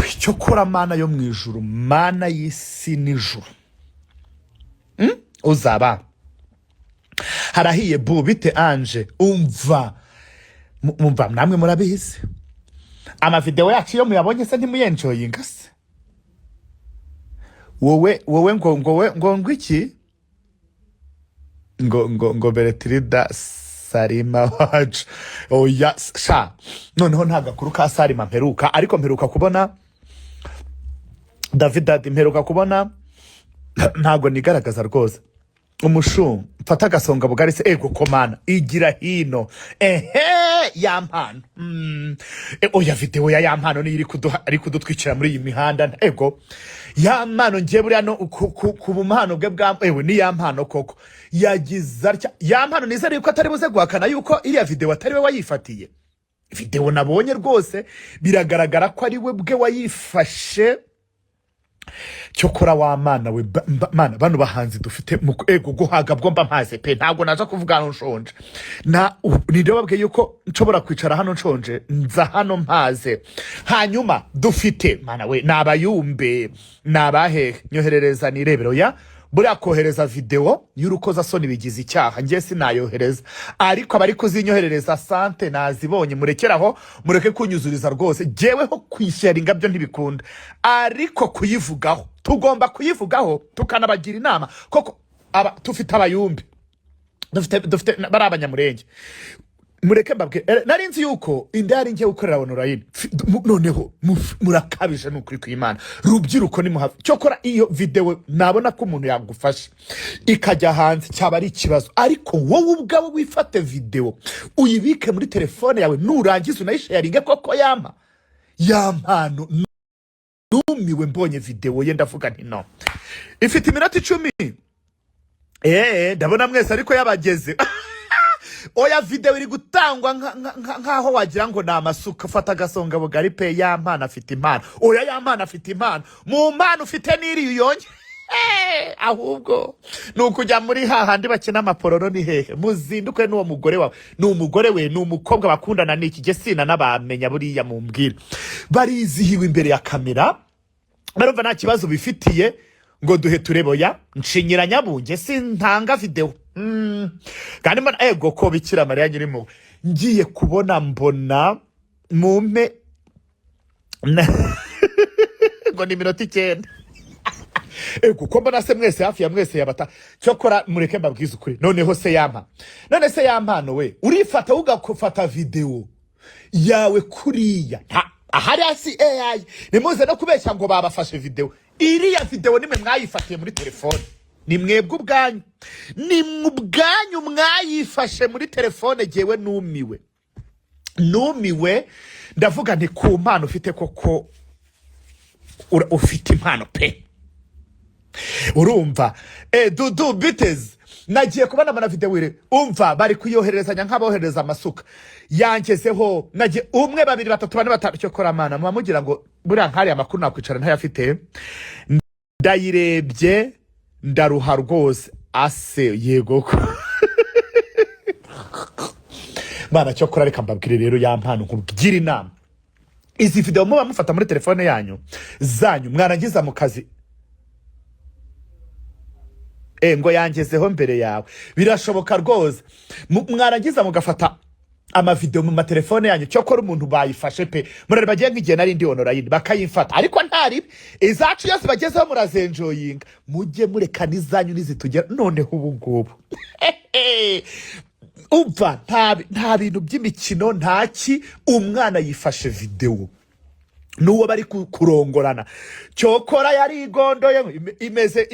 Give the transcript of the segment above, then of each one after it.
icyo kora mana yo mu ijuru, mana y'isi n'ijuru, uzaba harahiye bubite anje umva namwe murabizi amavideo yacu yo muyabonye se ntimuyenjoyinga se wowe ngo iki ngo Beretrida Salima wacu oya sha noneho nta gakuru ka Salima mperuka, ariko mperuka kubona David mperuka kubona ntago nigaragaza rwose umushu mfata agasonga bugari se ego komana igira hino yampano oya video ya yampano ni iri kudutwikira muri iyi mihanda ego yampano ngiye buri hano ku bumhano bwe bwa ewe ni yampano koko yagize atya yampano nizere yuko atari buze guhakana yuko iriya video atari we wayifatiye. Video nabonye rwose biragaragara ko ari we bwe wayifashe. Cyokora wa mana we mana bano bahanzi dufite mu ego guhaga bwomba mpaze pe ntago naza kuvuga no nshonje na ninde wabwiye yuko nshobora kwicara hano nshonje nza hano mpaze. Hanyuma dufite mana we nabayumbe nabahe nyoherereza nirebero ya buri akohereza video y'urukoza soni bigize icyaha ngiye sinayohereza, ariko abari kuzinyoherereza sante nazibonye murekeraho mureke kunyuzuriza rwose jeweho kwisharinga byo ntibikunda, ariko kuyivugaho tugomba kuyivugaho tukanabagira inama koko tufite abayumbi dufite bari abanyamurenge mureke mbabwe narinzi yuko inde yari ngiye gukorera online noneho murakabije n'ukuri kw'Imana rubyiruko ni muhafi cyokora iyo video nabona ko umuntu yagufasha ikajya hanze cyaba ari ikibazo, ariko wowe ubwawe wifate video uyibike muri telefone yawe nurangiza unayisharinge koko yampano numiwe mbonye video ye ndavuga nti no ifite iminota 10 ndabona mwese ariko yabageze oya video iri gutangwa nkaho wagira ngo na amasuka fata gasonga bugari pe yampana afite impano oya yampana afite impano mu mpano ufite niri uyonye ahubwo nukujya muri hahandi bakina amapororo ni hehe muzinduke n'uwo mugore wawe n'umugore we n'umukobwa bakundana n'iki gesina nabamenya buriya mumbwira barizihiwe imbere ya kamera barumva nta kibazo bifitiye ngo duhe turebo ya nshinyira nyabunge sintanga video kandi mbona ego ko Bikira Mariya nyirimo ngiye kubona mbona mumpe ngo ni minota 9 ego ko mbona se mwese hafi ya mwese yabata cyokora mureke mbabwiza ukuri noneho se none se yampano we urifata ugakufata video yawe kuriya ahari hasi AI nimuze no kubeshya ngo babafashe video iriya video nimwe mwayifatiye muri telefone ni mwebwe ubwanyu mwayifashe muri telefone jewe numiwe ndavuga nti ku mpano ufite koko ufite impano pe urumva dudu biteze nagiye kubana mana video wire umva bari kuyoherezanya nk'abohereza amasuka yangezeho nagiye umwe babiri batatu bane batatu cyo kora mana mugira ngo buri nkari amakuru nakwicara ntayafite ndayirebye ndaruha rwose ase yego ko mana cyo kora reka mbabwire rero yampano nkubwira inama izi video muba mufata muri telefone yanyu zanyu mwarangiza mu kazi ngo yangezeho mbere yawe birashoboka rwose mwarangiza mugafata amavideo mu matelefone yanyu cyokora umuntu bayifashe pe murare bagiye nk'igihe nari ndi online bakayifata, ariko ntari izacu yose bagezeho murazenjoyinga mujye mureka nizanyu nizitugera noneho ubungubu umva nta bintu by'imikino ntaki umwana yifashe video nuwo bari kurongorana cyokora yari igondoye imeze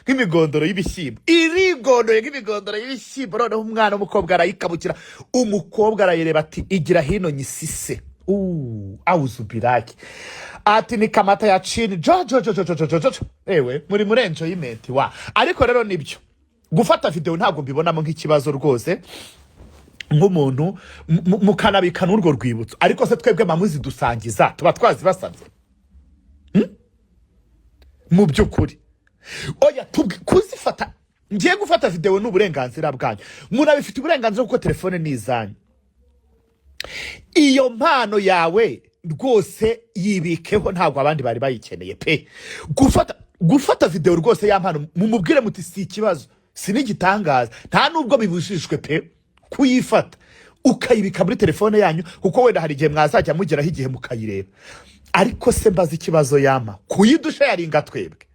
nk'imigondoro y'ibishyimbo irigondoye nk'imigondoro y'ibishyimbo noneho umwana umukobwa arayikabukira umukobwa arayireba ati igira hino nyisise awuzubiraki ati ni kamata ya chini jo ewe muri murenjo y'imenti wa, ariko rero nibyo gufata video ntabwo mbibonamo nk'ikibazo rwose nk'umuntu mukanabika n'urwo rwibutso, ariko se twebwe mamuzi dusangiza tuba twazibasabye mu byukuri oya kuzifata ngiye gufata video n'uburenganzira bwanyu murabifite uburenganzira kuko telefone ni izanyu. Iyo mpano yawe rwose yibikeho, ntabwo abandi bari bayikeneye pe. Gufata video rwose yampano, mumubwire muti si ikibazo, si n'igitangaza, nta nubwo bibujijwe pe kuyifata ukayibika muri telefone yanyu, kuko wenda hari igihe mwazajya mugeraho igihe mukayireba. Ariko se mbaza ikibazo yama kuyidusha yaringa twebwe.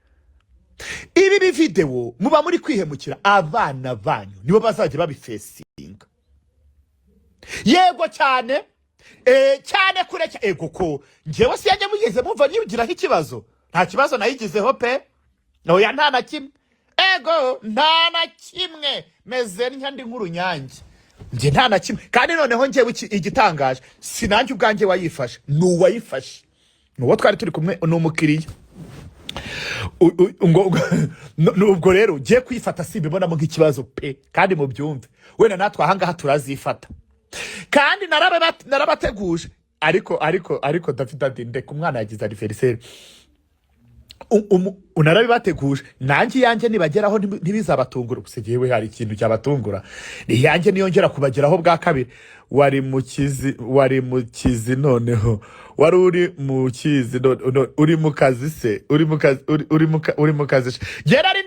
Ibi video muba muri kwihemukira, abana banyu nibo bazajya babifesinga. Yego cyane cyane kureka ego ko njewe si yajya mugeze mumva niyugiraho ikibazo, nta kibazo nayigizeho pe. Oya nta na kimwe, ego nta na kimwe, meze nkandi nk'urunyange nje, nta na kimwe. Kandi noneho njewe igitangaje sinanjye ubwanjye wayifashe, nuwayifashe nuwo twari turi kumwe n'umukiriya. Ubwo rero ugiye kwifata simbibonamo nk'ikibazo pe, kandi mu byumve wenda natwe ahangaha turazifata. Kandi narabateguje, ariko David ndeka umwana yagize anniversaire, unarabibateguje. Nanjye yanjye nibageraho ntibizabatungura, gusa jewe hari ikintu cyabatungura, ni yanjye niyongera kubageraho bwa kabiri. Wari mukizi noneho wari uri mu kazi se, uri mu kazi. Je nari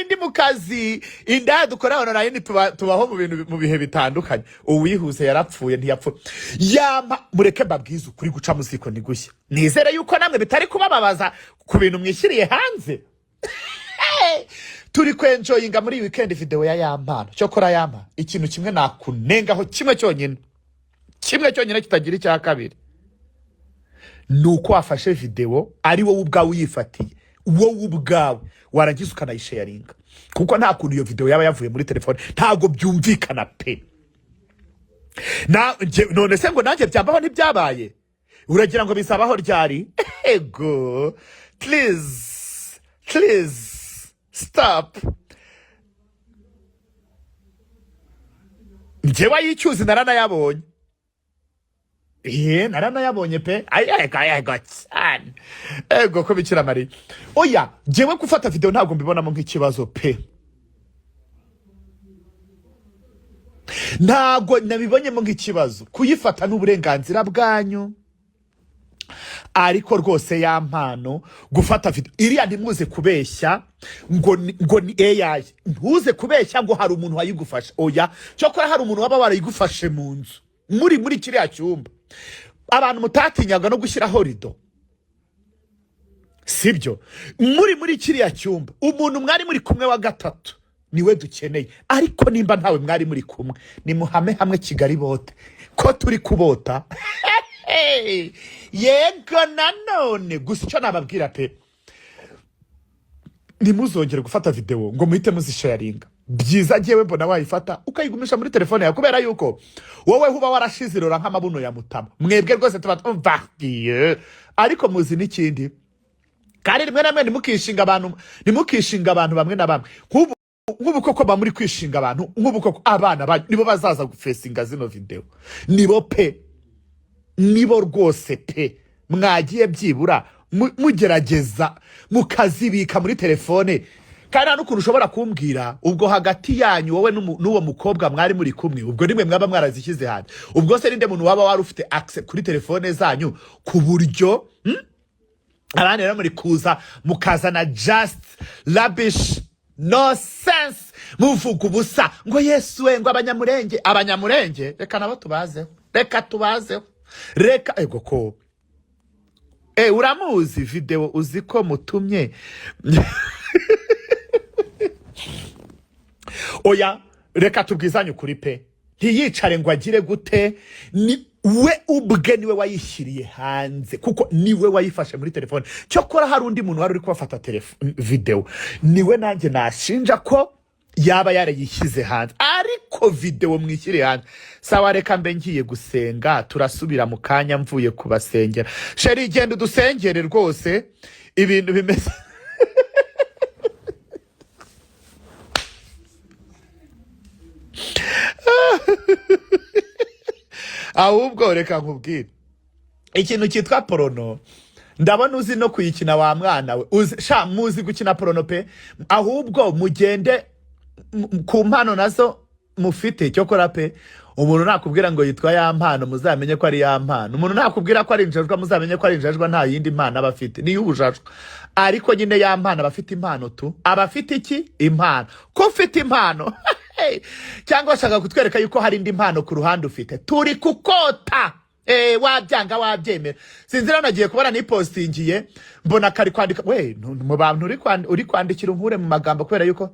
ndi mu kazi, inda dukora online tubaho mu bihe bitandukanye. Uwihuse yarapfuye ntiyapfuye. Yama mureke mbabwiza ukuri, guca muziko ni gushya. Nizere yuko namwe bitari kubababaza ku bintu mwishyiriye hanze. Turi kwenjoyinga muri weekend video ya Yampano. Cyokora Yampa, ikintu kimwe nakunengaho, kimwe cyonyine kitagira icya kabiri, nuko wafashe video ari wowe ubwawe uyifatiye, wowe ubwawe warangiza ukanayisharinga, kuko nta kuntu iyo video yaba yavuye muri telefone, ntago byumvikana pe. None se ngo nanjye byambaho ntibyabaye, uragira ngo bisabaho ryari? Ego please stop. Njewe yicyuzi naranayabonye, naranayabonye pe. Ego cyane, ego ko Bikira Mariya. Oya njewe gufata video ntabwo mbibonamo nk'ikibazo pe, ntabwo nabibonyemo nk'ikibazo. Kuyifata n'uburenganzira bwanyu, ariko rwose Yampano gufata video iriya ntimuze kubeshya ngo ni AI, ntuze kubeshya ngo hari umuntu wayigufasha. Oya cyokora hari umuntu waba warayigufashe mu nzu, muri kiriya cyumba, abantu mutatinyaga no gushyiraho rido, sibyo? Muri kiriya cyumba umuntu mwari muri kumwe wa gatatu niwe dukeneye. Ariko nimba ntawe mwari muri kumwe, ni muhame hamwe Kigali bote ko turi kubota. Yego nanone gusa icyo nababwira pe, nimuzongere gufata video ngo muhite muzisharinga. Byiza jewe mbona wayifata ukayigumisha muri telefone yawe, kubera yuko wowe huba warashizirora nk'amabuno ya Mutama. Mwebwe rwose tubagiye, ariko muzi n'ikindi, kandi rimwe na mwe nimukishinga abantu bamwe na bamwe. Nk'ubu koko ba muri kwishinga abantu, nk'ubu koko abana nibo bazaza gufesinga zino video, nibo rwose pe. Mwagiye byibura mugerageza mukazibika muri telefone. Kandi n'ukuntu ushobora kumbwira ubwo hagati yanyu wowe n'uwo mukobwa mwari muri kumwe, ubwo nimwe mwaba mwarazishyize hanze, ubwo se ninde muntu waba wari ufite access kuri telefone zanyu ku buryo abandi rero muri kuza mukazana just rubbish nonsense, muvuga ubusa ngo Yesu we ngo abanyamurenge reka nabo tubazeho, reka ego ko uramuzi video uziko mutumye. Oya reka tubwizanye ukuri pe, ntiyicare ngo agire gute, ni we ubwe niwe wayishyiriye hanze, kuko niwe wayifashe muri telefone. Cyokora hari undi muntu wari uri kubafata video, niwe nanjye nashinja ko yaba yarayishyize hanze, ariko video mwishyire hanze. Sawa reka mbe ngiye gusenga, turasubira mu kanya mvuye kubasengera. Sheri genda dusengere rwose ibintu bimeze. Ahubwo reka nkubwire ikintu cyitwa porono, ndabona uzi no kuyikina wa mwana we, muzi gukina porono pe. Ahubwo mugende ku mpano nazo mufite cyo kora pe. Umuntu nakubwira ngo yitwa ya mpano muzamenye ko ari ya mpano. Umuntu nakubwira ko ari injajwa muzamenye ko ari injajwa, nta yindi mpano abafite ni y'ubujajwa. Ariko nyine ya mpano abafite impano tu. Abafite iki? Impano. Ko ufite impano cyangwa shaka kutwereka yuko hari indi mpano ku ruhande ufite. Turi kukota. Wabyanga wabyemera. Sinzira nagiye kubona ni postingiye mbona kari kwandika we mu bantu uri kwandikira unkure mu magambo kubera yuko